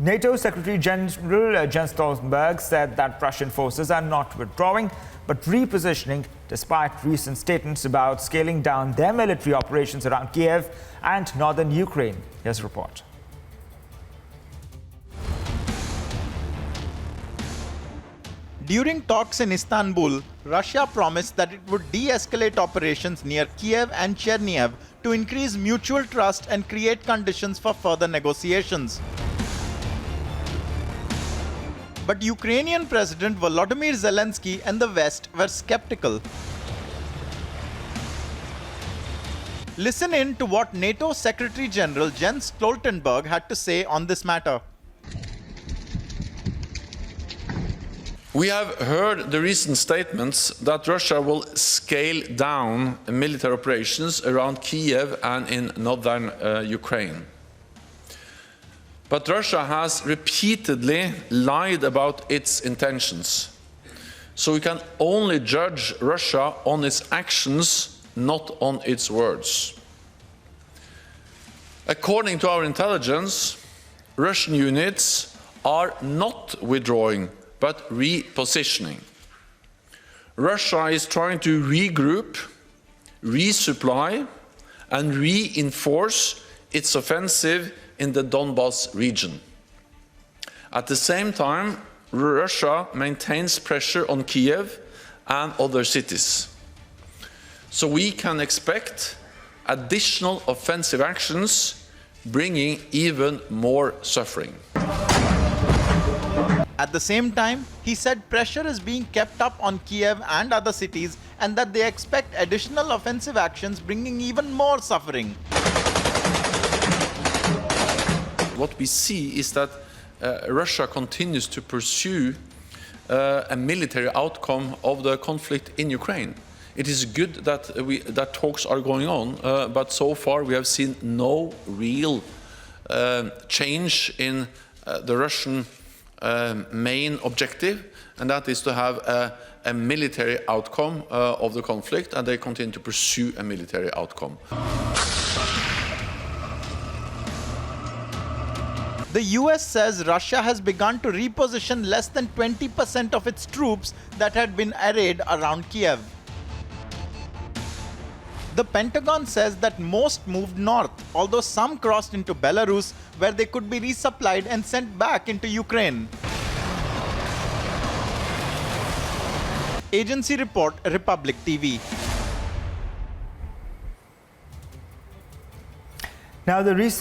NATO Secretary General Jens Stoltenberg said that Russian forces are not withdrawing but repositioning despite recent statements about scaling down their military operations around Kiev and northern Ukraine. Here's a report. During talks in Istanbul, Russia promised that it would de-escalate operations near Kiev and Chernihiv to increase mutual trust and create conditions for further negotiations. But Ukrainian President Volodymyr Zelensky and the West were skeptical. Listen in to what NATO Secretary General Jens Stoltenberg had to say on this matter. We have heard the recent statements that Russia will scale down military operations around Kiev and in northern Ukraine. But Russia has repeatedly lied about its intentions. So we can only judge Russia on its actions, not on its words. According to our intelligence, Russian units are not withdrawing but repositioning. Russia is trying to regroup, resupply, and reinforce its offensive in the Donbas region. At the same time, Russia maintains pressure on Kiev and other cities. So we can expect additional offensive actions, bringing even more suffering. At the same time, he said pressure is being kept up on Kiev and other cities and that they expect additional offensive actions bringing even more suffering. What we see is that Russia continues to pursue a military outcome of the conflict in Ukraine. It is good that talks are going on, but so far we have seen no real change in the Russian main objective, and that is to have a military outcome of the conflict, and they continue to pursue a military outcome. The US says Russia has begun to reposition less than 20% of its troops that had been arrayed around Kiev. The Pentagon says that most moved north, although some crossed into Belarus, where they could be resupplied and sent back into Ukraine. Agency report, Republic TV. Now, the recent